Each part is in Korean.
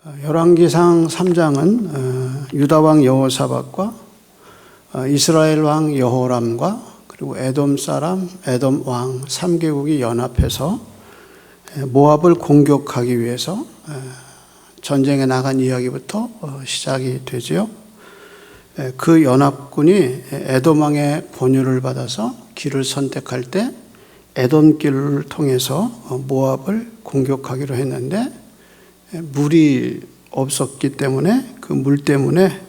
열왕기상 3장은 유다 왕 여호사밧과 이스라엘 왕 여호람과 그리고 에돔 사람, 에돔 왕 3개국이 연합해서 모압을 공격하기 위해서 전쟁에 나간 이야기부터 시작이 되지요. 그 연합군이 에돔 왕의 권유를 받아서 길을 선택할 때 에돔 길을 통해서 모압을 공격하기로 했는데 물이 없었기 때문에 그 물 때문에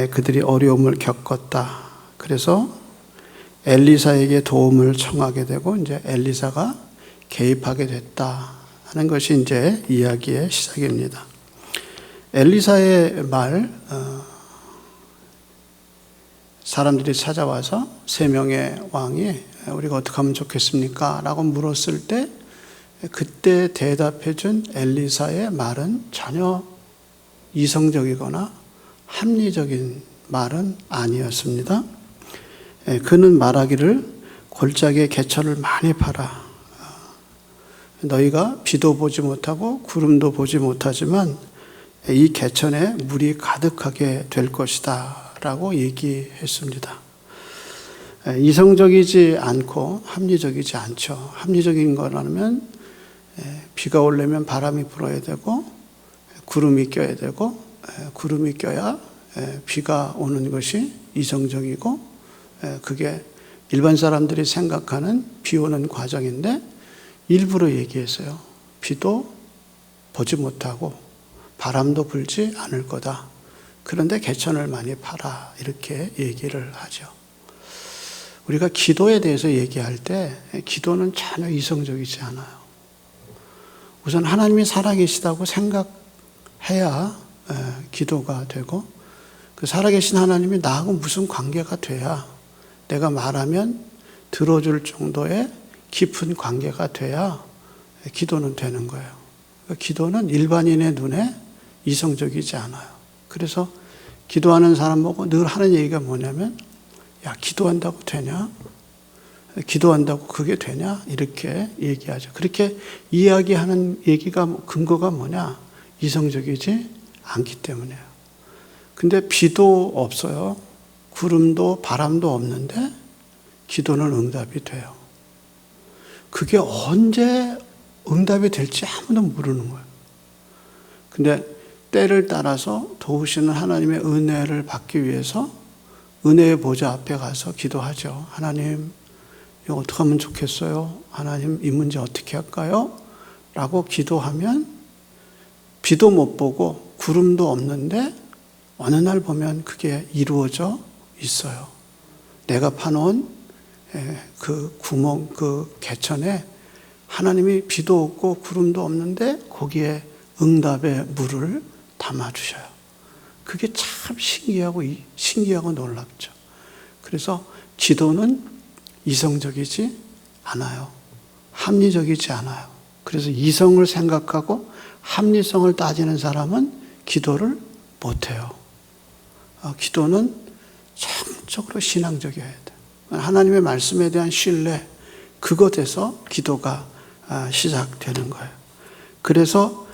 그들이 어려움을 겪었다. 그래서 엘리사에게 도움을 청하게 되고 이제 엘리사가 개입하게 됐다 하는 것이 이제 이야기의 시작입니다. 엘리사의 말, 사람들이 찾아와서 3명의 왕이 우리가 어떻게 하면 좋겠습니까? 라고 물었을 때 그때 대답해 준 엘리사의 말은 전혀 이성적이거나 합리적인 말은 아니었습니다. 그는 말하기를 골짜기에 개천을 많이 팔아. 너희가 비도 보지 못하고 구름도 보지 못하지만 이 개천에 물이 가득하게 될 것이다 라고 얘기했습니다. 이성적이지 않고 합리적이지 않죠. 합리적인 거라면 비가 오려면 바람이 불어야 되고 구름이 껴야 되고 구름이 껴야 비가 오는 것이 이성적이고 그게 일반 사람들이 생각하는 비 오는 과정인데 일부러 얘기했어요. 비도 보지 못하고 바람도 불지 않을 거다. 그런데 개천을 많이 팔아 이렇게 얘기를 하죠. 우리가 기도에 대해서 얘기할 때 기도는 전혀 이성적이지 않아요. 우선 하나님이 살아계시다고 생각해야 기도가 되고 그 살아계신 하나님이 나하고 무슨 관계가 돼야 내가 말하면 들어줄 정도의 깊은 관계가 돼야 기도는 되는 거예요. 기도는 일반인의 눈에 이성적이지 않아요. 그래서 기도하는 사람 보고 늘 하는 얘기가 뭐냐면 야, 기도한다고 되냐? 기도한다고 그게 되냐? 이렇게 얘기하죠. 그렇게 이야기하는 얘기가 근거가 뭐냐? 이성적이지 않기 때문이에요. 근데 비도 없어요. 구름도 바람도 없는데 기도는 응답이 돼요. 그게 언제 응답이 될지 아무도 모르는 거예요. 근데 때를 따라서 도우시는 하나님의 은혜를 받기 위해서 은혜의 보좌 앞에 가서 기도하죠. 하나님, 이거 어떻게 하면 좋겠어요? 하나님, 이 문제 어떻게 할까요? 라고 기도하면 비도 못 보고 구름도 없는데 어느 날 보면 그게 이루어져 있어요. 내가 파놓은 그 구멍, 그 개천에 하나님이 비도 없고 구름도 없는데 거기에 응답의 물을 담아주셔요. 그게 참 신기하고 놀랍죠. 그래서 기도는 이성적이지 않아요. 합리적이지 않아요. 그래서 이성을 생각하고 합리성을 따지는 사람은 기도를 못해요. 기도는 정적으로 신앙적이어야 돼요. 하나님의 말씀에 대한 신뢰, 그것에서 기도가 시작되는 거예요. 그래서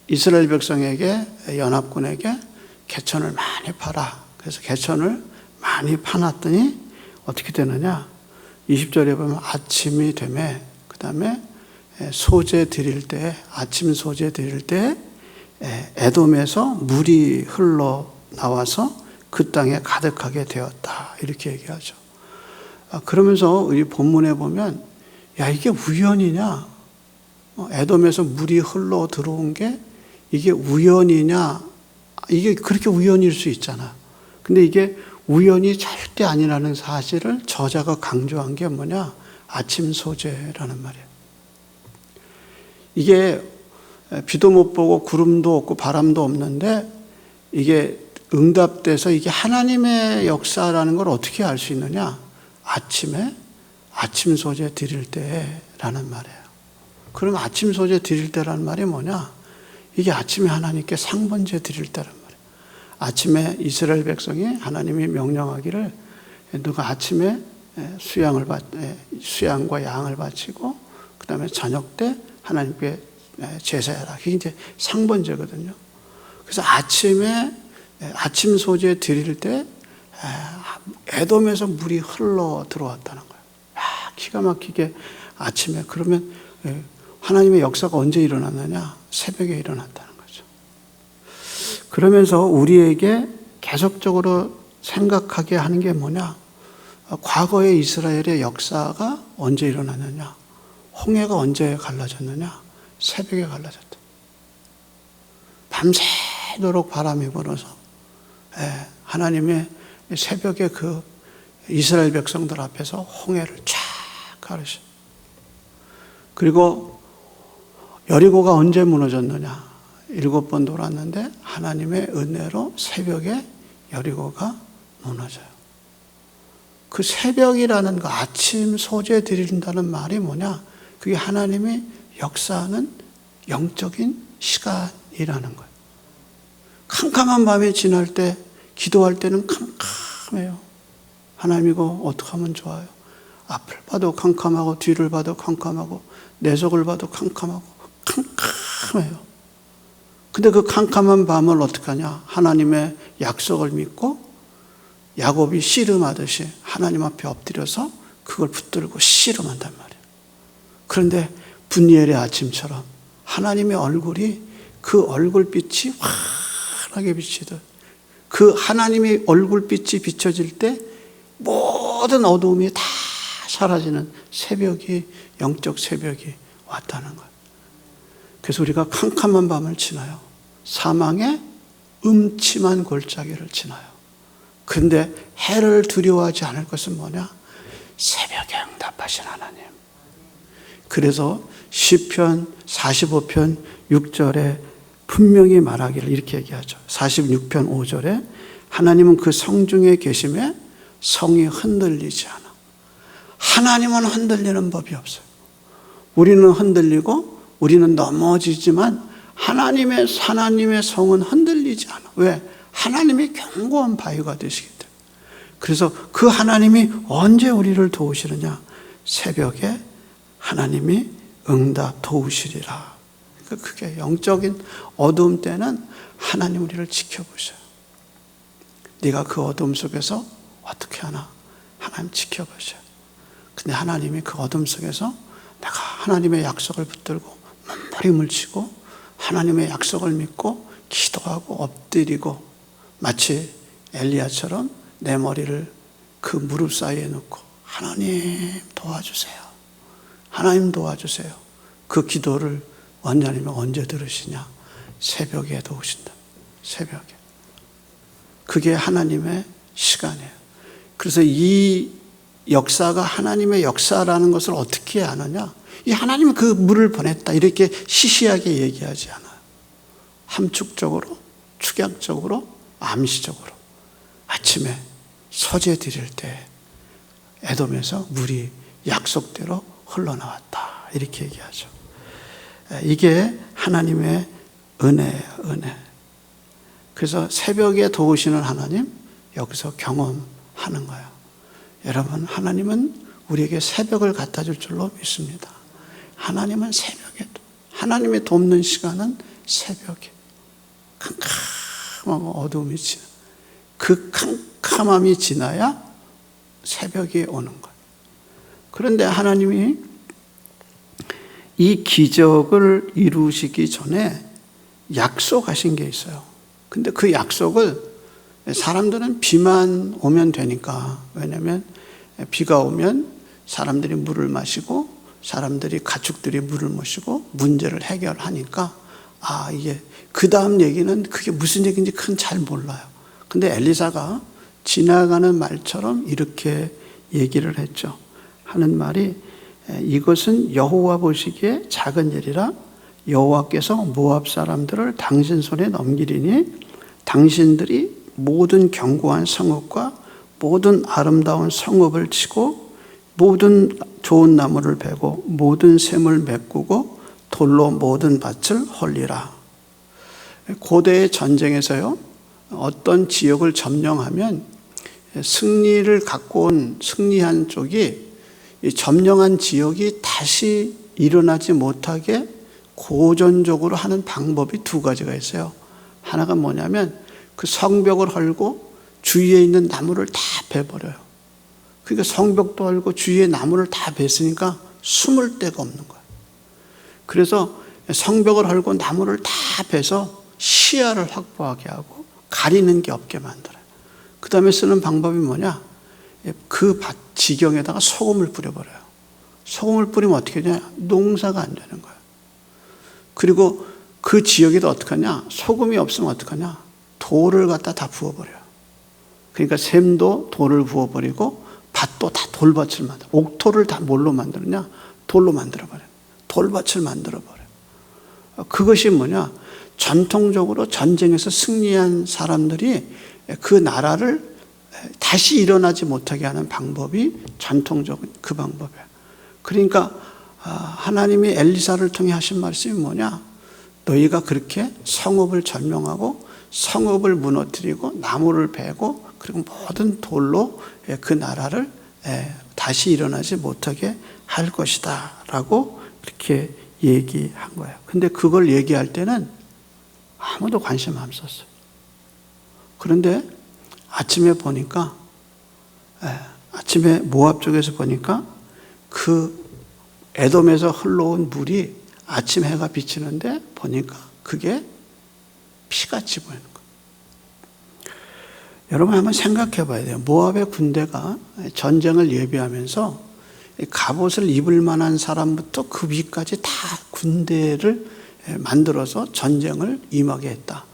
이스라엘 백성에게, 연합군에게 개천을 많이 팔아. 그래서 개천을 많이 파놨더니 어떻게 되느냐? 20절에 보면 아침이 되매, 그 다음에 소재 드릴 때, 아침 소재 드릴 때 에돔에서 물이 흘러나와서 그 땅에 가득하게 되었다. 이렇게 얘기하죠. 그러면서 우리 본문에 보면 야, 이게 우연이냐? 에돔에서 물이 흘러 들어온 게 이게 우연이냐? 이게 그렇게 우연일 수 있잖아. 근데 이게 우연이 절대 아니라는 사실을 저자가 강조한 게 뭐냐? 아침 소재라는 말이에요. 이게 비도 못 보고 구름도 없고 바람도 없는데 이게 응답돼서 이게 하나님의 역사라는 걸 어떻게 알 수 있느냐? 아침에 아침 소재 드릴 때라는 말이에요. 그럼 아침 소재 드릴 때라는 말이 뭐냐? 이게 아침에 하나님께 상번제 드릴 때란 말이에요. 아침에 이스라엘 백성이 하나님이 명령하기를 누가 아침에 수양과 양을 바치고 그 다음에 저녁 때 하나님께 제사해라. 그게 이제 상번제거든요. 그래서 아침에 아침 소재 드릴 때 에돔에서 물이 흘러 들어왔다는 거예요. 기가 막히게 아침에. 그러면 하나님의 역사가 언제 일어났느냐? 새벽에 일어났다는 거죠. 그러면서 우리에게 계속적으로 생각하게 하는 게 뭐냐? 과거의 이스라엘의 역사가 언제 일어났느냐? 홍해가 언제 갈라졌느냐? 새벽에 갈라졌다. 밤새도록 바람이 불어서 하나님의 새벽에 그 이스라엘 백성들 앞에서 홍해를 쫙 가르쳐. 그리고 여리고가 언제 무너졌느냐? 7번 돌았는데 하나님의 은혜로 새벽에 여리고가 무너져요. 그 새벽이라는 거, 아침 소재 드린다는 말이 뭐냐? 그게 하나님의 역사하는 영적인 시간이라는 거예요. 캄캄한 밤이 지날 때, 기도할 때는 캄캄해요. 하나님 이거 어떻게 하면 좋아요? 앞을 봐도 캄캄하고 뒤를 봐도 캄캄하고 내 속을 봐도 캄캄하고 캄캄해요. 근데 그 캄캄한 밤을 어떻게 하냐? 하나님의 약속을 믿고 야곱이 씨름하듯이 하나님 앞에 엎드려서 그걸 붙들고 씨름한단 말이에요. 그런데 분이엘의 아침처럼 하나님의 얼굴이 그 얼굴빛이 환하게 비치듯 그 하나님의 얼굴빛이 비춰질 때 모든 어두움이 다 사라지는 새벽이, 영적 새벽이 왔다는 거예요. 그래서 우리가 캄캄한 밤을 지나요. 사망의 음침한 골짜기를 지나요. 그런데 해를 두려워하지 않을 것은 뭐냐? 새벽에 응답하신 하나님. 그래서 시편 45편 6절에 분명히 말하기를 이렇게 얘기하죠. 46편 5절에 하나님은 그 성중에 계심에 성이 흔들리지 않아. 하나님은 흔들리는 법이 없어요. 우리는 흔들리고 우리는 넘어지지만 하나님의 성은 흔들리지 않아. 왜? 하나님이 견고한 바위가 되시기 때문에. 그래서 그 하나님이 언제 우리를 도우시느냐? 새벽에 하나님이 응답 도우시리라. 그게 영적인 어두움 때는 하나님 우리를 지켜보셔요. 네가 그 어두움 속에서 어떻게 하나? 하나님 지켜보셔요. 근데 하나님이 그 어둠 속에서 내가 하나님의 약속을 붙들고 몸부림을 치고 하나님의 약속을 믿고 기도하고 엎드리고 마치 엘리야처럼 내 머리를 그 무릎 사이에 놓고 하나님 도와주세요. 하나님 도와주세요. 그 기도를 원장님이 언제 들으시냐? 새벽에 도우신다. 새벽에. 그게 하나님의 시간이에요. 그래서 이 역사가 하나님의 역사라는 것을 어떻게 아느냐? 이 하나님이 그 물을 보냈다. 이렇게 시시하게 얘기하지 않아요. 함축적으로, 축약적으로, 암시적으로. 아침에 서재 드릴 때 에돔에서 물이 약속대로 흘러나왔다. 이렇게 얘기하죠. 이게 하나님의 은혜예요, 은혜. 그래서 새벽에 도우시는 하나님, 여기서 경험하는 거예요. 여러분, 하나님은 우리에게 새벽을 갖다 줄 줄로 믿습니다. 하나님은 새벽에도, 하나님의 돕는 시간은 새벽에. 캄캄하고 어두움이 지나. 그 캄캄함이 지나야 새벽이 오는 거예요. 그런데 하나님이 이 기적을 이루시기 전에 약속하신 게 있어요. 근데 그 약속을 사람들은 비만 오면 되니까, 왜냐하면 비가 오면 사람들이 물을 마시고 사람들이 가축들이 물을 마시고 문제를 해결하니까 이게 그 다음 얘기는 그게 무슨 얘기인지 잘 몰라요. 근데 엘리사가 지나가는 말처럼 이렇게 얘기를 했죠. 하는 말이 이것은 여호와 보시기에 작은 일이라 여호와께서 모압 사람들을 당신 손에 넘기리니 당신들이 모든 견고한 성읍과 모든 아름다운 성읍을 치고 모든 좋은 나무를 베고 모든 샘을 메꾸고 돌로 모든 밭을 헐리라. 고대의 전쟁에서요, 어떤 지역을 점령하면 승리를 갖고 온 승리한 쪽이 이 점령한 지역이 다시 일어나지 못하게 고전적으로 하는 방법이 두 가지가 있어요. 하나가 뭐냐면 그 성벽을 헐고 주위에 있는 나무를 다 베버려요. 그러니까 성벽도 헐고 주위에 나무를 다 뱄으니까 숨을 데가 없는 거예요. 그래서 성벽을 헐고 나무를 다 베서 시야를 확보하게 하고 가리는 게 없게 만들어요. 그 다음에 쓰는 방법이 뭐냐? 그 지경에다가 소금을 뿌려버려요. 소금을 뿌리면 어떻게 되냐? 농사가 안 되는 거예요. 그리고 그 지역에도 어떻게 하냐? 소금이 없으면 어떻게 하냐? 돌을 갖다 다 부어버려요. 그러니까 샘도 돌을 부어버리고 밭도 다 돌밭을 만들어. 옥토를 다 뭘로 만드느냐? 돌로 만들어버려요. 돌밭을 만들어버려요. 그것이 뭐냐? 전통적으로 전쟁에서 승리한 사람들이 그 나라를 다시 일어나지 못하게 하는 방법이 전통적인 그 방법이에요. 그러니까 하나님이 엘리사를 통해 하신 말씀이 뭐냐? 너희가 그렇게 성읍을 점령하고 성읍을 무너뜨리고 나무를 베고 그리고 모든 돌로 그 나라를 다시 일어나지 못하게 할 것이다 라고 그렇게 얘기한 거예요. 근데 그걸 얘기할 때는 아무도 관심 안 썼어요. 그런데 아침에 보니까 아침에 모압 쪽에서 보니까 그 에돔에서 흘러온 물이 아침 해가 비치는데 보니까 그게 피같이 보이는 거예요. 여러분 한번 생각해 봐야 돼요. 모압의 군대가 전쟁을 예비하면서 갑옷을 입을 만한 사람부터 그 위까지 다 군대를 만들어서 전쟁을 임하게 했다.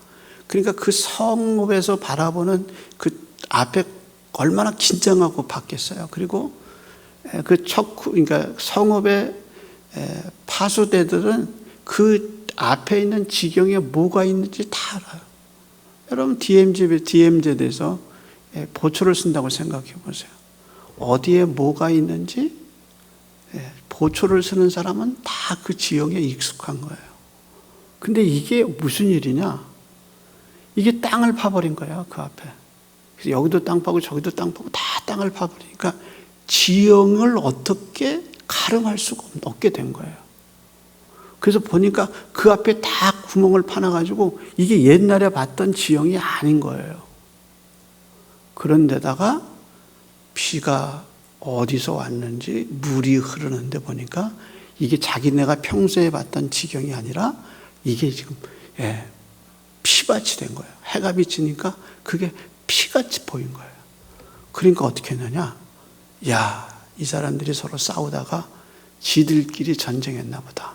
그러니까 그 성읍에서 바라보는 그 앞에 얼마나 긴장하고 봤겠어요. 그리고 그러니까 성읍의 파수대들은 그 앞에 있는 지경에 뭐가 있는지 다 알아요. 여러분 DMZ에서 보초를 쓴다고 생각해 보세요. 어디에 뭐가 있는지 보초를 쓰는 사람은 다 그 지역에 익숙한 거예요. 근데 이게 무슨 일이냐? 이게 땅을 파버린 거예요, 그 앞에. 그래서 여기도 땅 파고 저기도 땅 파고 다 땅을 파버리니까 지형을 어떻게 가름할 수가 없게 된 거예요. 그래서 보니까 그 앞에 다 구멍을 파놔가지고 이게 옛날에 봤던 지형이 아닌 거예요. 그런데다가 비가 어디서 왔는지 물이 흐르는데 보니까 이게 자기네가 평소에 봤던 지경이 아니라 이게 지금 피밭이 된 거예요. 해가 비치니까 그게 피같이 보인 거예요. 그러니까 어떻게 했느냐? 야, 이 사람들이 서로 싸우다가 지들끼리 전쟁했나 보다.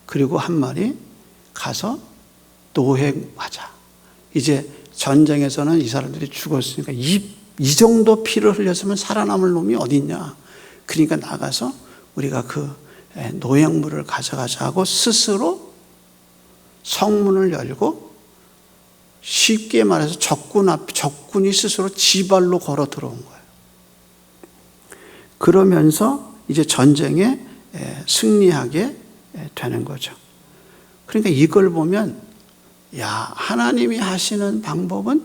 그리고 한 말이 가서 노획하자. 이제 전쟁에서는 이 사람들이 죽었으니까 이 정도 피를 흘렸으면 살아남을 놈이 어디 있냐. 그러니까 나가서 우리가 그 노획물을 가져가자 하고 스스로 성문을 열고 쉽게 말해서 적군이 스스로 지발로 걸어 들어온 거예요. 그러면서 이제 전쟁에 승리하게 되는 거죠. 그러니까 이걸 보면 야, 하나님이 하시는 방법은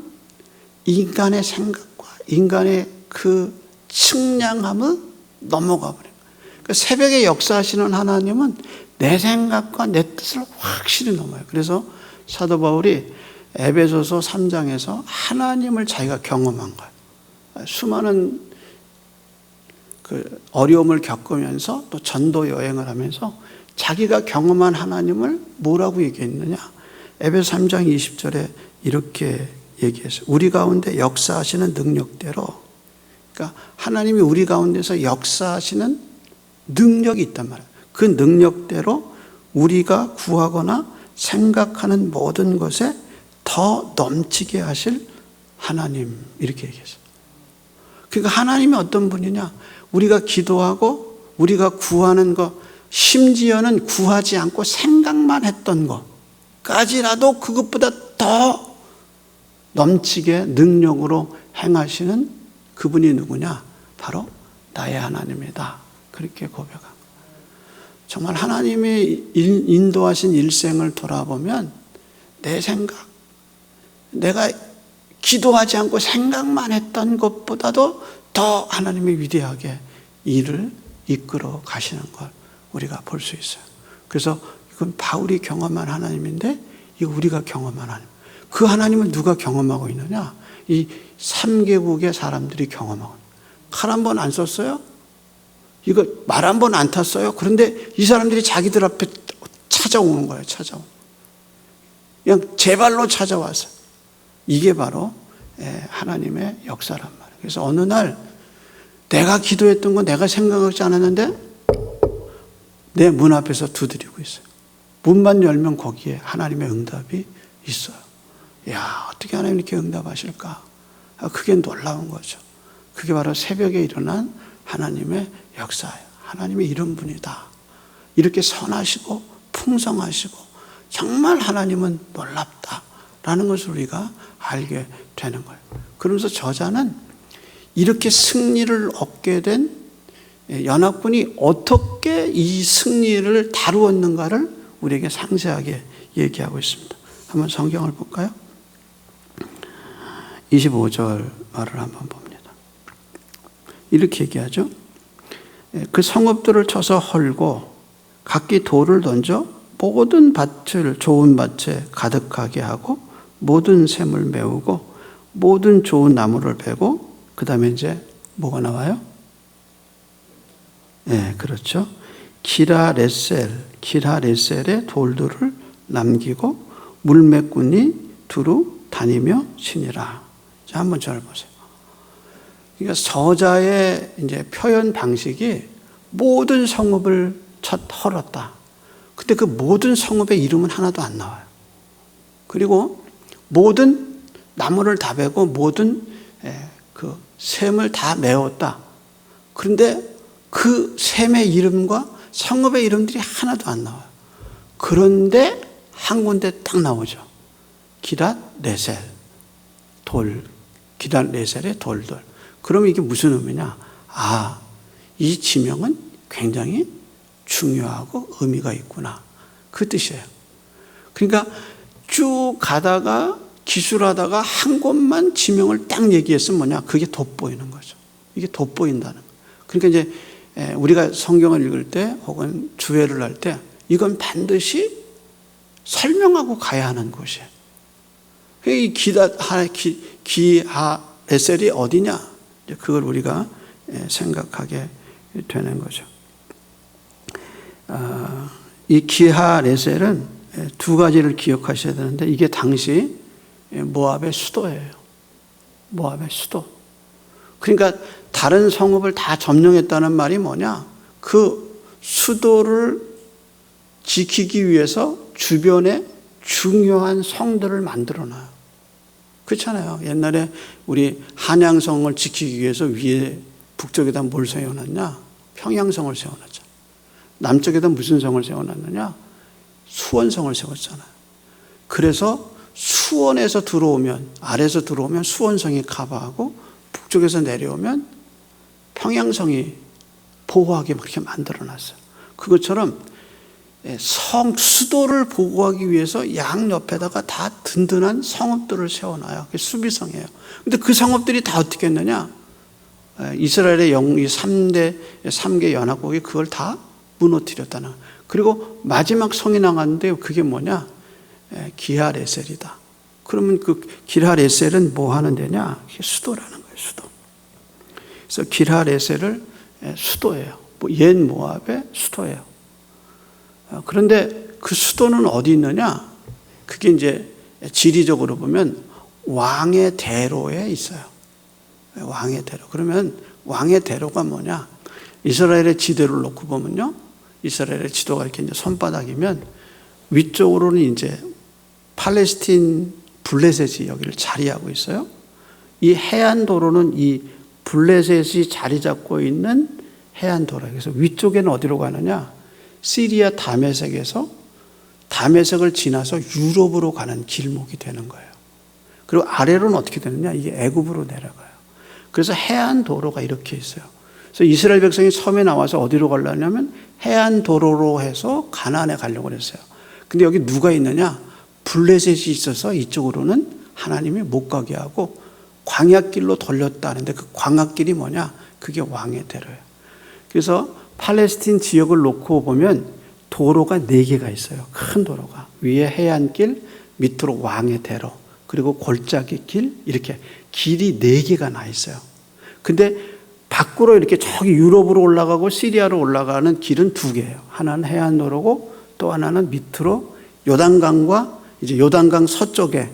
인간의 생각과 인간의 그 측량함을 넘어가 버려요. 그러니까 새벽에 역사하시는 하나님은 내 생각과 내 뜻을 확실히 넘어요. 그래서 사도 바울이 에베소서 3장에서 하나님을 자기가 경험한 거예요. 수많은 그 어려움을 겪으면서 또 전도 여행을 하면서 자기가 경험한 하나님을 뭐라고 얘기했느냐? 에베소 3장 20절에 이렇게 얘기했어요. 우리 가운데 역사하시는 능력대로, 그러니까 하나님이 우리 가운데서 역사하시는 능력이 있단 말이에요. 그 능력대로 우리가 구하거나 생각하는 모든 것에 더 넘치게 하실 하나님, 이렇게 얘기했어요. 그러니까 하나님이 어떤 분이냐? 우리가 기도하고 우리가 구하는 것, 심지어는 구하지 않고 생각만 했던 것까지라도 그것보다 더 넘치게 능력으로 행하시는 그분이 누구냐? 바로 나의 하나님이다. 그렇게 고백한 거예요. 정말 하나님이 인도하신 일생을 돌아보면 내 생각, 내가 기도하지 않고 생각만 했던 것보다도 더 하나님이 위대하게 일을 이끌어 가시는 걸 우리가 볼 수 있어요. 그래서 그건 바울이 경험한 하나님인데 이거 우리가 경험한 하나님. 그 하나님을 누가 경험하고 있느냐? 이 3개국의 사람들이 경험하고. 칼 한 번 안 썼어요? 이거 말 한 번 안 탔어요? 그런데 이 사람들이 자기들 앞에 찾아오는 거예요. 그냥 제 발로 찾아와서. 이게 바로 하나님의 역사란 말이에요. 그래서 어느 날 내가 기도했던 거 내가 생각하지 않았는데 내 문 앞에서 두드리고 있어요. 문만 열면 거기에 하나님의 응답이 있어요. 야, 어떻게 하나님 이렇게 응답하실까? 그게 놀라운 거죠. 그게 바로 새벽에 일어난 하나님의 역사예요. 하나님이 이런 분이다. 이렇게 선하시고 풍성하시고 정말 하나님은 놀랍다라는 것을 우리가 알게 되는 거예요. 그러면서 저자는 이렇게 승리를 얻게 된 연합군이 어떻게 이 승리를 다루었는가를 우리에게 상세하게 얘기하고 있습니다. 한번 성경을 볼까요? 25절 말을 한번 봅니다. 이렇게 얘기하죠. 그 성읍들을 쳐서 헐고 각기 돌을 던져 모든 밭을 좋은 밭에 가득하게 하고 모든 샘을 메우고 모든 좋은 나무를 베고 그 다음에 이제 뭐가 나와요? 네, 그렇죠. 기라레셀의 돌들을 남기고 물매꾼이 두루 다니며 치니라. 자, 한번 저를 보세요. 그러니까 저자의 이제 표현 방식이 모든 성읍을 헐었다. 근데 그 모든 성읍의 이름은 하나도 안 나와요. 그리고 모든 나무를 다 베고 모든 그 샘을 다 메웠다. 그런데 그 샘의 이름과 성읍의 이름들이 하나도 안 나와요. 그런데 한 군데 딱 나오죠. 기랏레셀의 돌들. 그러면 이게 무슨 의미냐? 아, 이 지명은 굉장히 중요하고 의미가 있구나. 그 뜻이에요. 그러니까 쭉 가다가 기술하다가 한 곳만 지명을 딱 얘기했으면 뭐냐? 그게 돋보이는 거죠. 이게 돋보인다는 거예요. 그러니까 이제 우리가 성경을 읽을 때 혹은 주회를 할 때 이건 반드시 설명하고 가야 하는 곳이에요. 이 기하레셀이 어디냐? 그걸 우리가 생각하게 되는 거죠. 이 기하레셀은 두 가지를 기억하셔야 되는데 이게 당시 모압의 수도예요. 모압의 수도. 그러니까 다른 성읍을 다 점령했다는 말이 뭐냐? 그 수도를 지키기 위해서 주변에 중요한 성들을 만들어놔요. 그렇잖아요. 옛날에 우리 한양성을 지키기 위해서 위에 북쪽에다 뭘 세워놨냐? 평양성을 세워놨죠. 남쪽에다 무슨 성을 세워놨느냐? 수원성을 세웠잖아요. 그래서 수원에서 들어오면, 아래에서 들어오면 수원성이 커버하고 북쪽에서 내려오면 평양성이 보호하게 그렇게 만들어놨어요. 그것처럼 수도를 보호하기 위해서 양옆에다가 다 든든한 성읍들을 세워놔요. 그게 수비성이에요. 근데 그 성읍들이 다 어떻게 했느냐? 이스라엘의 3개 연합국이 그걸 다 무너뜨렸다는. 그리고 마지막 성이 나갔는데 그게 뭐냐? 기하레셀이다. 그러면 그 기하레셀은 뭐 하는 데냐? 그게 수도라는 거예요. 수도. 그래서 기하레셀을 수도예요. 옛 모압의 수도예요. 그런데 그 수도는 어디 있느냐? 그게 이제 지리적으로 보면 왕의 대로에 있어요. 왕의 대로. 그러면 왕의 대로가 뭐냐? 이스라엘의 지도를 놓고 보면요. 이스라엘의 지도가 이렇게 이제 손바닥이면 위쪽으로는 이제 팔레스틴 블레셋이 여기를 자리하고 있어요. 이 해안도로는 이 블레셋이 자리 잡고 있는 해안도로. 그래서 위쪽에는 어디로 가느냐? 시리아 다메섹에서 다메섹을 지나서 유럽으로 가는 길목이 되는 거예요. 그리고 아래로는 어떻게 되느냐? 이게 애굽으로 내려가요. 그래서 해안도로가 이렇게 있어요. 그래서 이스라엘 백성이 섬에 나와서 어디로 가려냐면 해안도로로 해서 가나안에 가려고 했어요. 근데 여기 누가 있느냐? 블레셋이 있어서 이쪽으로는 하나님이 못 가게 하고 광야길로 돌렸다는데 그 광야길이 뭐냐? 그게 왕의 대로예요. 그래서 팔레스틴 지역을 놓고 보면 도로가 4개가 있어요. 큰 도로가. 위에 해안길, 밑으로 왕의 대로, 그리고 골짜기 길, 이렇게 길이 4개가 나 있어요. 근데 밖으로 이렇게 저기 유럽으로 올라가고 시리아로 올라가는 길은 2개예요. 하나는 해안도로고 또 하나는 밑으로 요단강과 이제 요단강 서쪽에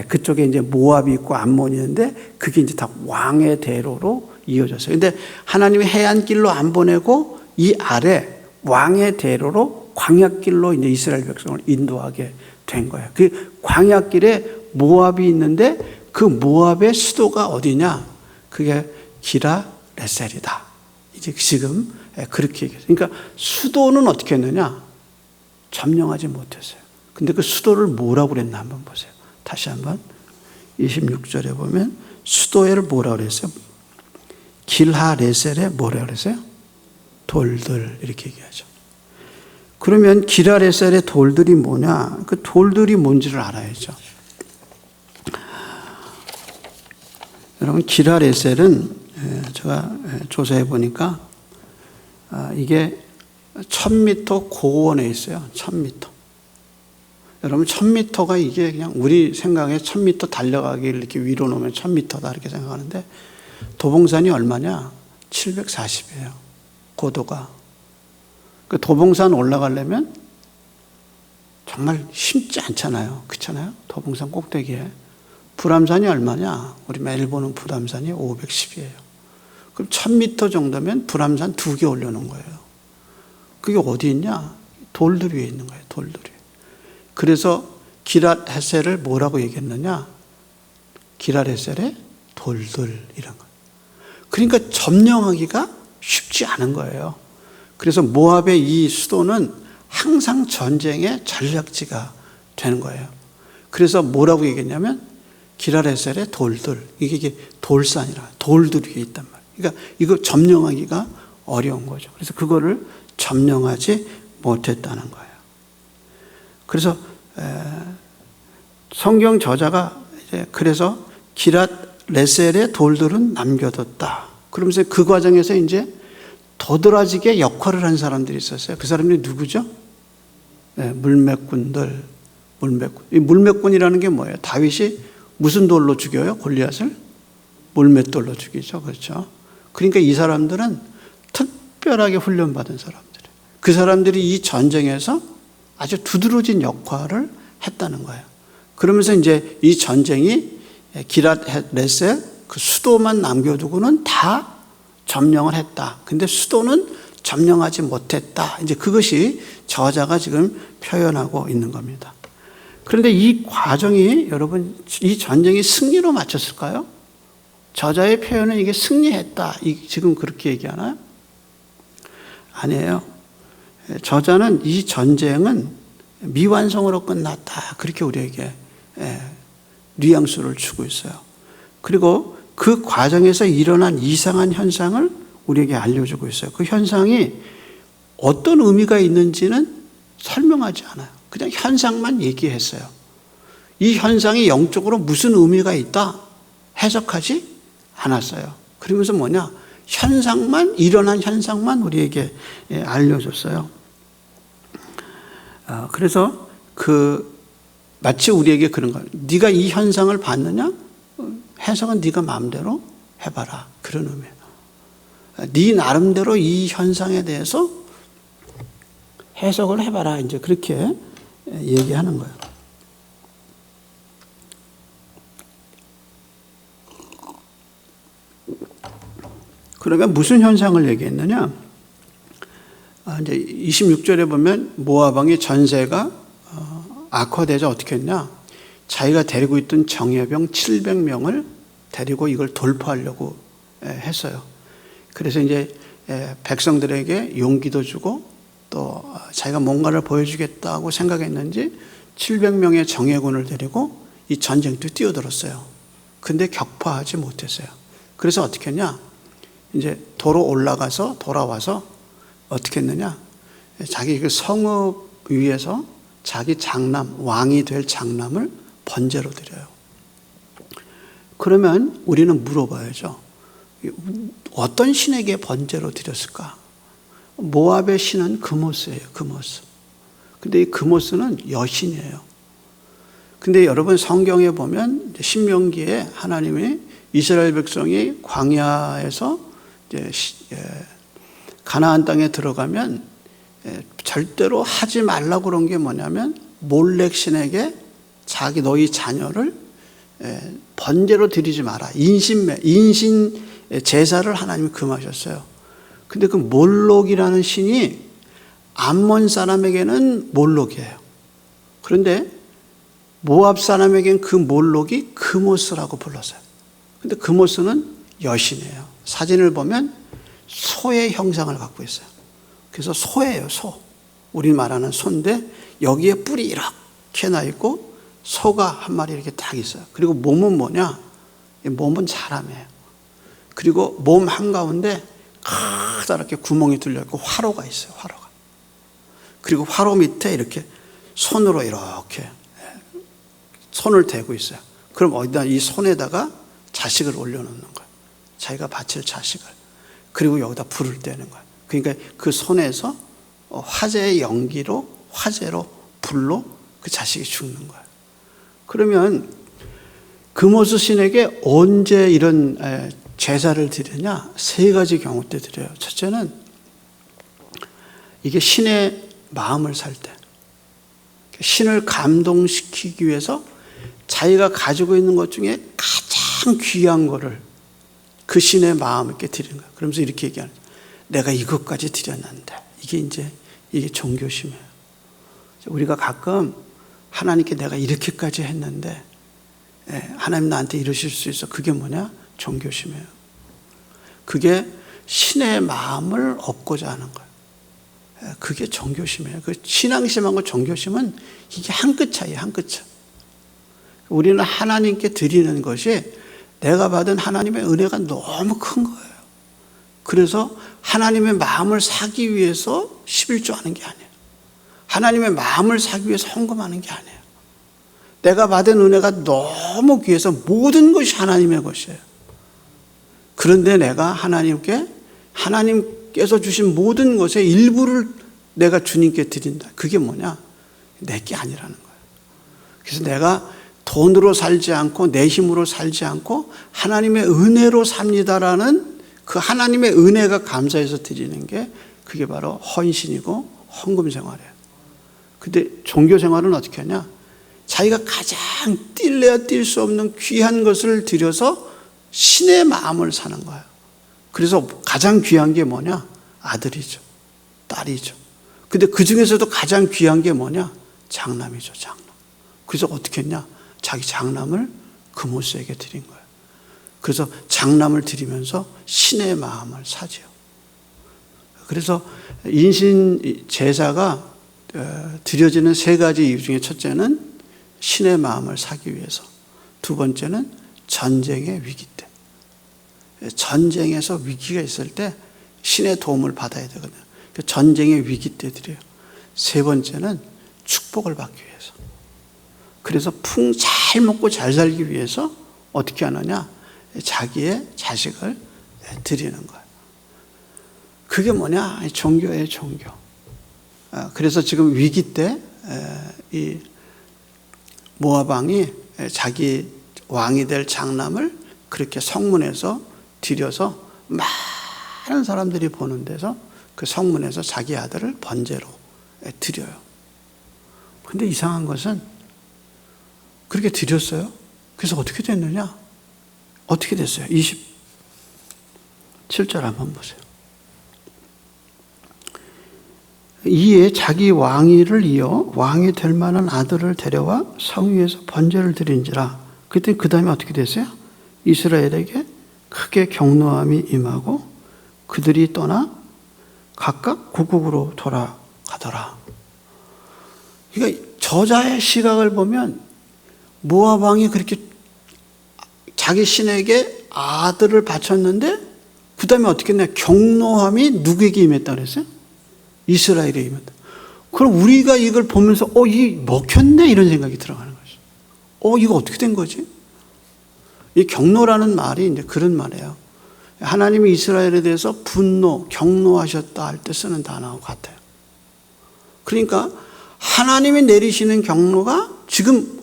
그쪽에 이제 모압이 있고 암몬이 있는데 그게 이제 다 왕의 대로로 이어졌어요. 근데 하나님이 해안길로 안 보내고 이 아래 왕의 대로로 광야길로 이제 이스라엘 백성을 인도하게 된 거예요. 그 광야길에 모압이 있는데 그 모압의 수도가 어디냐? 그게 기라레셀이다. 이제 지금 그렇게 얘기해요. 그러니까 수도는 어떻게 했느냐? 점령하지 못했어요. 근데 그 수도를 뭐라고 그랬나 한번 보세요. 다시 한번 26절에 보면 수도를 뭐라고 그랬어요? 길하레셀에 뭐라고 그랬어요? 돌들 이렇게 얘기하죠. 그러면 기라레셀의 돌들이 뭐냐? 그 돌들이 뭔지를 알아야죠. 여러분 기라레셀은 제가 조사해 보니까 이게 1000m 고원에 있어요. 1000m. 여러분 1000m가 이게 그냥 우리 생각에 1000m 달려가기를 이렇게 위로 놓으면 1000m다 이렇게 생각하는데 도봉산이 얼마냐? 740이에요. 고도가. 그 도봉산 올라가려면 정말 쉽지 않잖아요. 그렇잖아요. 도봉산 꼭대기에. 불암산이 얼마냐? 우리 매일 보는 불암산이 510이에요. 그럼 1000m 정도면 불암산 2개 올려놓은 거예요. 그게 어디 있냐? 돌들 위에 있는 거예요. 돌들 위에. 그래서 기라레셀을 뭐라고 얘기했느냐? 기라레셀의 돌들 이런 거. 그러니까 점령하기가 쉽지 않은 거예요. 그래서 모압의 이 수도는 항상 전쟁의 전략지가 되는 거예요. 그래서 뭐라고 얘기했냐면 기라레셀의 돌들, 이게 돌산이라 돌들 위에 있단 말이에요. 그러니까 이거 점령하기가 어려운 거죠. 그래서 그거를 점령하지 못했다는 거예요. 그래서 성경 저자가 이제 그래서 기라레셀의 돌들은 남겨뒀다. 그러면서 그 과정에서 이제 도드라지게 역할을 한 사람들이 있었어요. 그 사람들이 누구죠? 물매꾼들, 물매꾼. 이 물매꾼이라는 게 뭐예요? 다윗이 무슨 돌로 죽여요? 골리앗을? 물맷돌로 죽이죠. 그렇죠? 그러니까 이 사람들은 특별하게 훈련받은 사람들이에요. 그 사람들이 이 전쟁에서 아주 두드러진 역할을 했다는 거예요. 그러면서 이제 이 전쟁이 기라레셀 그 수도만 남겨두고는 다 점령을 했다. 근데 수도는 점령하지 못했다. 이제 그것이 저자가 지금 표현하고 있는 겁니다. 그런데 이 과정이 여러분 이 전쟁이 승리로 마쳤을까요? 저자의 표현은 이게 승리했다. 지금 그렇게 얘기하나요? 아니에요. 저자는 이 전쟁은 미완성으로 끝났다. 그렇게 우리에게 뉘앙스를 주고 있어요. 그리고 그 과정에서 일어난 이상한 현상을 우리에게 알려주고 있어요. 그 현상이 어떤 의미가 있는지는 설명하지 않아요. 그냥 현상만 얘기했어요. 이 현상이 영적으로 무슨 의미가 있다 해석하지 않았어요. 그러면서 뭐냐? 일어난 현상만 우리에게 알려줬어요. 그래서 마치 우리에게 그런 거예요. 네가 이 현상을 봤느냐? 해석은 네가 마음대로 해봐라. 그런 의미예요. 네 나름대로 이 현상에 대해서 해석을 해봐라. 이제 그렇게 얘기하는 거예요. 그러면 무슨 현상을 얘기했느냐? 이제 26절에 보면 모압 왕의 전세가 악화되자 어떻게 했냐? 자기가 데리고 있던 정예병 700명을 데리고 이걸 돌파하려고 했어요. 그래서 이제 백성들에게 용기도 주고 또 자기가 뭔가를 보여주겠다고 생각했는지 700명의 정예군을 데리고 이 전쟁터에 뛰어들었어요. 근데 격파하지 못했어요. 그래서 어떻게 했냐? 이제 도로 올라가서 돌아와서 어떻게 했느냐? 자기 그 성읍 위에서 자기 장남, 왕이 될 장남을 번제로 드려요. 그러면 우리는 물어봐야죠. 어떤 신에게 번제로 드렸을까? 모압의 신은 그모스예요. 그모스. 근데 이 그모스는 여신이에요. 근데 여러분 성경에 보면 신명기에 하나님이 이스라엘 백성이 광야에서 이제 가나안 땅에 들어가면 절대로 하지 말라고 그런 게 뭐냐면 몰렉 신에게 너희 자녀를 번제로 드리지 마라. 인신 제사를 하나님이 금하셨어요. 근데 그 몰록이라는 신이 암몬 사람에게는 몰록이에요. 그런데 모압 사람에게는 그 몰록이 그모스라고 불렀어요. 근데 그모스는 여신이에요. 사진을 보면 소의 형상을 갖고 있어요. 그래서 소예요, 소. 우리 말하는 소인데 여기에 뿔이 이렇게 나 있고 소가 한 마리 이렇게 딱 있어요. 그리고 몸은 뭐냐? 몸은 사람이에요. 그리고 몸 한가운데 커다랗게 구멍이 뚫려 있고 화로가 있어요, 화로가. 그리고 화로 밑에 이렇게 손으로 이렇게 손을 대고 있어요. 그럼 어디다 이 손에다가 자식을 올려놓는 거예요. 자기가 바칠 자식을. 그리고 여기다 불을 떼는 거예요. 그러니까 그 손에서 화재의 연기로, 화재로, 불로 그 자식이 죽는 거예요. 그러면 그모스 신에게 언제 이런 제사를 드리냐? 세 가지 경우 때 드려요. 첫째는 이게 신의 마음을 살 때, 신을 감동시키기 위해서 자기가 가지고 있는 것 중에 가장 귀한 거를 그 신의 마음께 드리는 거예요. 그러면서 이렇게 얘기하는 거예요. 내가 이것까지 드렸는데. 이게 종교심이에요. 우리가 가끔 하나님께 내가 이렇게까지 했는데 하나님 나한테 이러실 수 있어. 그게 뭐냐? 종교심이에요. 그게 신의 마음을 얻고자 하는 거예요. 그게 종교심이에요. 그 신앙심하고 종교심은 이게 한 끗 차이에요. 한 끗 차. 우리는 하나님께 드리는 것이 내가 받은 하나님의 은혜가 너무 큰 거예요. 그래서 하나님의 마음을 사기 위해서 11조 하는 게 아니에요. 하나님의 마음을 사기 위해서 헌금하는 게 아니에요. 내가 받은 은혜가 너무 귀해서 모든 것이 하나님의 것이에요. 그런데 내가 하나님께서 주신 모든 것의 일부를 내가 주님께 드린다. 그게 뭐냐? 내 게 아니라는 거예요. 그래서 내가 돈으로 살지 않고 내 힘으로 살지 않고 하나님의 은혜로 삽니다라는 그 하나님의 은혜가 감사해서 드리는 게 그게 바로 헌신이고 헌금 생활이에요. 근데 종교 생활은 어떻게 하냐? 자기가 가장 뛸래야 뛸 수 없는 귀한 것을 드려서 신의 마음을 사는 거예요. 그래서 가장 귀한 게 뭐냐? 아들이죠. 딸이죠. 근데 그 중에서도 가장 귀한 게 뭐냐? 장남이죠. 장남. 그래서 어떻게 했냐? 자기 장남을 그모스에게 드린 거예요. 그래서 장남을 드리면서 신의 마음을 사지요. 그래서 인신 제사가 드려지는 세 가지 이유 중에 첫째는 신의 마음을 사기 위해서, 두 번째는 전쟁의 위기 때, 전쟁에서 위기가 있을 때 신의 도움을 받아야 되거든요. 전쟁의 위기 때 드려요. 세 번째는 축복을 받기 위해서. 그래서 잘 먹고 잘 살기 위해서 어떻게 하느냐? 자기의 자식을 드리는 거예요. 그게 뭐냐? 종교예요, 종교. 그래서 지금 위기 때 이 모압 왕이 자기 왕이 될 장남을 그렇게 성문에서 드려서 많은 사람들이 보는 데서 그 성문에서 자기 아들을 번제로 드려요. 근데 이상한 것은 그렇게 드렸어요. 그래서 어떻게 됐느냐? 어떻게 됐어요? 27절 한번 보세요. 이에 자기 왕위를 이어 왕이 될 만한 아들을 데려와 성 위에서 번제를 드린지라. 그때 그 다음에 어떻게 됐어요? 이스라엘에게 크게 경노함이 임하고 그들이 떠나 각각 고국으로 돌아가더라. 그러니까 저자의 시각을 보면 모압 왕이 그렇게 자기 신에게 아들을 바쳤는데 그 다음에 어떻게 했냐? 경노함이 누구에게 임했다고 그랬어요? 이스라엘에 임했다. 그럼 우리가 이걸 보면서 이 먹혔네 이런 생각이 들어가는 거죠. 이거 어떻게 된 거지? 이 경노라는 말이 이제 그런 말이에요. 하나님이 이스라엘에 대해서 분노, 경노하셨다 할 때 쓰는 단어와 같아요. 그러니까 하나님이 내리시는 경노가 지금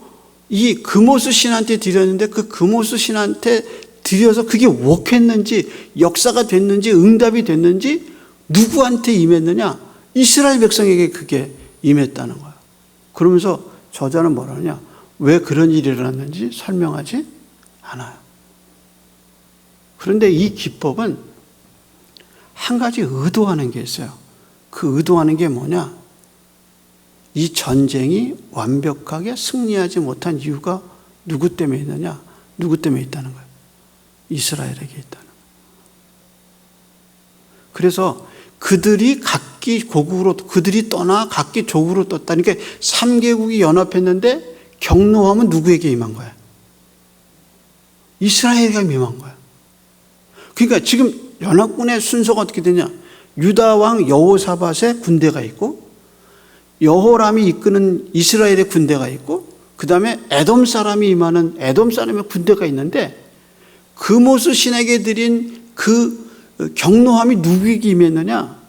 이 금오스 신한테 드렸는데 그 금오스 신한테 드려서 그게 워크했는지 역사가 됐는지 응답이 됐는지 누구한테 임했느냐? 이스라엘 백성에게 그게 임했다는 거예요. 그러면서 저자는 뭐라 하냐? 왜 그런 일이 일어났는지 설명하지 않아요. 그런데 이 기법은 한 가지 의도하는 게 있어요. 그 의도하는 게 뭐냐? 이 전쟁이 완벽하게 승리하지 못한 이유가 누구 때문에 있느냐? 누구 때문에 있다는 거예요. 이스라엘에게 있다는 거예요. 그래서 그들이 각기 고국으로, 그들이 떠나 각기 조국으로 떴다니까 3개국이 연합했는데 경노함은 누구에게 임한 거야? 이스라엘에게 임한 거야. 그러니까 지금 연합군의 순서가 어떻게 되냐? 유다 왕 여호사밧의 군대가 있고 여호람이 이끄는 이스라엘의 군대가 있고 그 다음에 에돔 사람이 임하는 에돔 사람의 군대가 있는데 금오스 신에게 드린 그 경노함이 누구에게 임했느냐?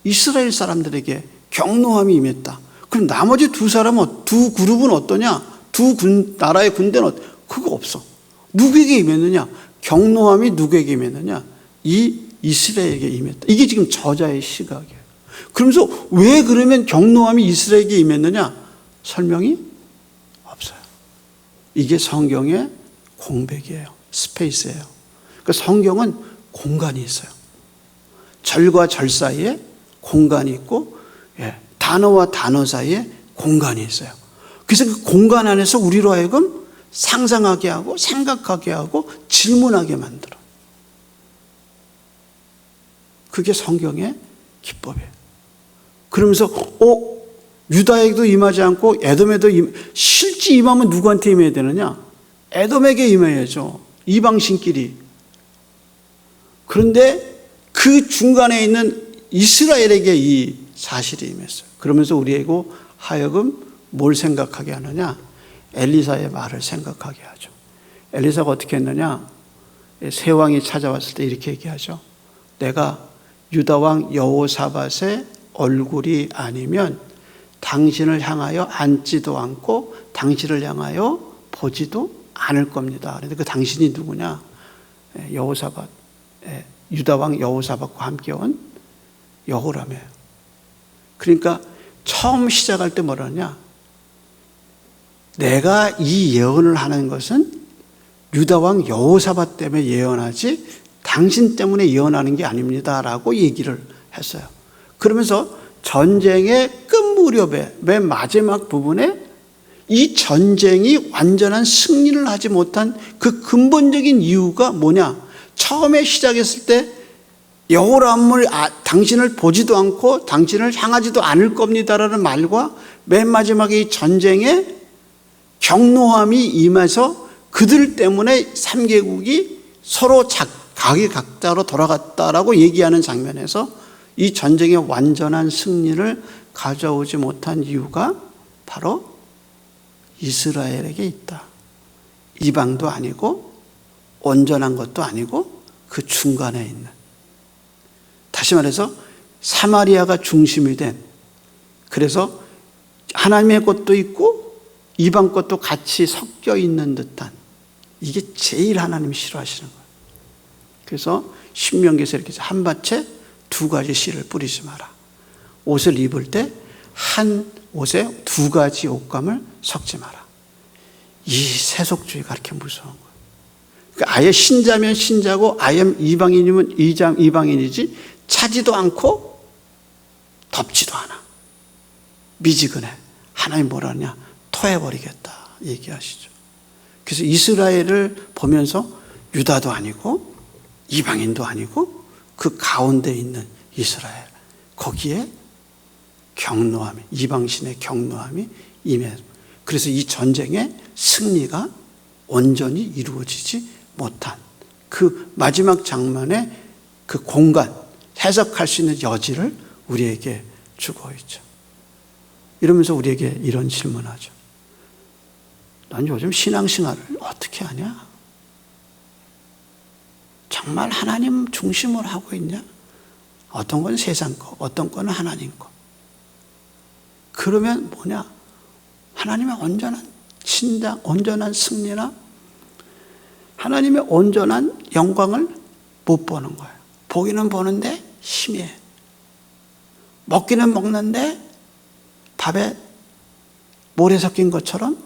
이스라엘 사람들에게 경노함이 임했다. 그럼 나머지 두 그룹은 어떠냐? 나라의 군대는 그거 없어. 누구에게 임했느냐? 경노함이 누구에게 임했느냐? 이 이스라엘에게 임했다. 이게 지금 저자의 시각이에요. 그러면서 왜 그러면 경노함이 이스라엘에게 임했느냐? 설명이 없어요. 이게 성경의 공백이에요. 스페이스예요. 그러니까 성경은 공간이 있어요. 절과 절 사이에 공간이 있고 단어와 단어 사이에 공간이 있어요. 그래서 그 공간 안에서 우리로 하여금 상상하게 하고 생각하게 하고 질문하게 만들어. 그게 성경의 기법이에요. 그러면서 유다에도 임하지 않고 에돔에도 실제 임하면 누구한테 임해야 되느냐? 에돔에게 임해야죠. 이방신끼리. 그런데 그 중간에 있는 이스라엘에게 이 사실이 임했어요. 그러면서 우리에게 하여금 뭘 생각하게 하느냐? 엘리사의 말을 생각하게 하죠. 엘리사가 어떻게 했느냐? 새 왕이 찾아왔을 때 이렇게 얘기하죠. 내가 유다 왕 여호사밧의 얼굴이 아니면 당신을 향하여 앉지도 않고 당신을 향하여 보지도 않을 겁니다. 그런데 그 당신이 누구냐? 여호사밧, 유다 왕 여호사밧과 함께 온 여호람이에요. 그러니까 처음 시작할 때 뭐라 하냐? 내가 이 예언을 하는 것은 유다 왕 여호사밧 때문에 예언하지 당신 때문에 예언하는 게 아닙니다라고 얘기를 했어요. 그러면서 전쟁의 끝 무렵에 맨 마지막 부분에 이 전쟁이 완전한 승리를 하지 못한 그 근본적인 이유가 뭐냐? 처음에 시작했을 때 여호람을 당신을 보지도 않고 당신을 향하지도 않을 겁니다라는 말과 맨 마지막에 이 전쟁에 경노함이 임해서 그들 때문에 3개국이 서로 각이 각자로 돌아갔다라고 얘기하는 장면에서 이 전쟁의 완전한 승리를 가져오지 못한 이유가 바로 이스라엘에게 있다. 이방도 아니고 온전한 것도 아니고 그 중간에 있는. 다시 말해서 사마리아가 중심이 된, 그래서 하나님의 것도 있고 이방 것도 같이 섞여 있는 듯한, 이게 제일 하나님이 싫어하시는 거예요. 그래서 신명기에서 이렇게 한 밭에 두 가지 씨를 뿌리지 마라. 옷을 입을 때 한 옷에 두 가지 옷감을 섞지 마라. 이 세속주의가 그렇게 무서운 거예요. 그러니까 아예 신자면 신자고 아예 이방인이면 이방인이지 차지도 않고 덮지도 않아. 미지근해. 하나님 뭐라 하냐? 토해버리겠다 얘기하시죠. 그래서 이스라엘을 보면서 유다도 아니고 이방인도 아니고 그 가운데 있는 이스라엘, 거기에 경노함이, 이방신의 경노함이 임해. 그래서 이 전쟁의 승리가 온전히 이루어지지 못한 그 마지막 장면의 그 공간, 해석할 수 있는 여지를 우리에게 주고 있죠. 이러면서 우리에게 이런 질문하죠. 난 요즘 신앙생활을 어떻게 하냐? 정말 하나님 중심으로 하고 있냐? 어떤 건 세상 거, 어떤 거는 하나님 거. 그러면 뭐냐? 하나님의 온전한 신장, 온전한 승리나 하나님의 온전한 영광을 못 보는 거예요. 보기는 보는데 희미해. 먹기는 먹는데 밥에 모래 섞인 것처럼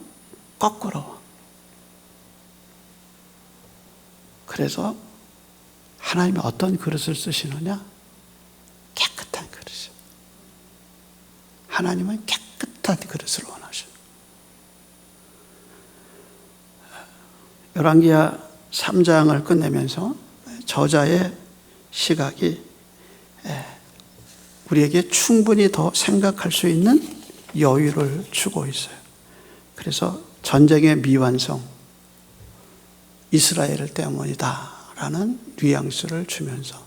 거꾸로. 그래서 하나님이 어떤 그릇을 쓰시느냐? 깨끗한 그릇이요. 하나님은 깨끗한 그릇을 원하셔요. 열왕기하 3장을 끝내면서 저자의 시각이 우리에게 충분히 더 생각할 수 있는 여유를 주고 있어요. 그래서 전쟁의 미완성, 이스라엘 때문이다라는 뉘앙스를 주면서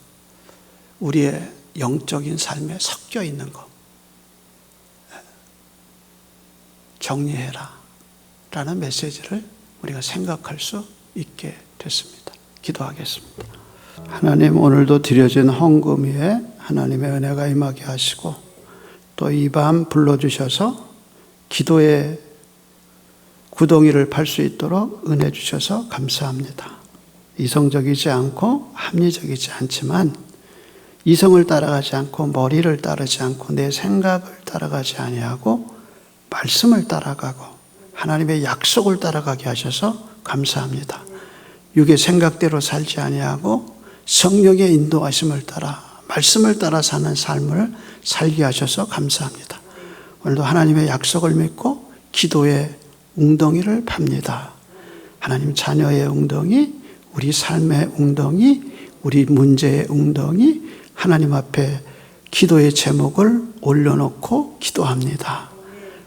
우리의 영적인 삶에 섞여 있는 것 정리해라 라는 메시지를 우리가 생각할 수 있게 됐습니다. 기도하겠습니다. 하나님, 오늘도 드려진 헌금 위에 하나님의 은혜가 임하게 하시고 또 이 밤 불러주셔서 기도의 구덩이를 팔 수 있도록 은혜 주셔서 감사합니다. 이성적이지 않고 합리적이지 않지만 이성을 따라가지 않고 머리를 따르지 않고 내 생각을 따라가지 아니하고 말씀을 따라가고 하나님의 약속을 따라가게 하셔서 감사합니다. 육의 생각대로 살지 아니하고 성령의 인도하심을 따라 말씀을 따라 사는 삶을 살게 하셔서 감사합니다. 오늘도 하나님의 약속을 믿고 기도의 웅덩이를 팝니다. 하나님, 자녀의 웅덩이, 우리 삶의 웅덩이, 우리 문제의 웅덩이, 하나님 앞에 기도의 제목을 올려놓고 기도합니다.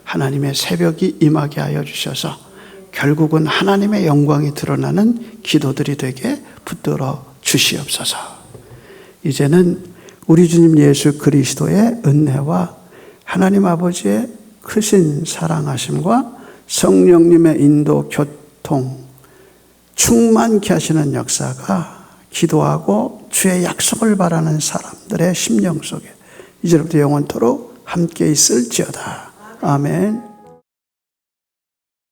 하나님의 새벽이 임하게 하여 주셔서 결국은 하나님의 영광이 드러나는 기도들이 되게 붙들어 주시옵소서. 이제는 우리 주님 예수 그리스도의 은혜와 하나님 아버지의 크신 사랑하심과 성령님의 인도, 교통, 충만케 하시는 역사가 기도하고 주의 약속을 바라는 사람들의 심령 속에 이제부터 영원토록 함께 있을지어다. 아멘.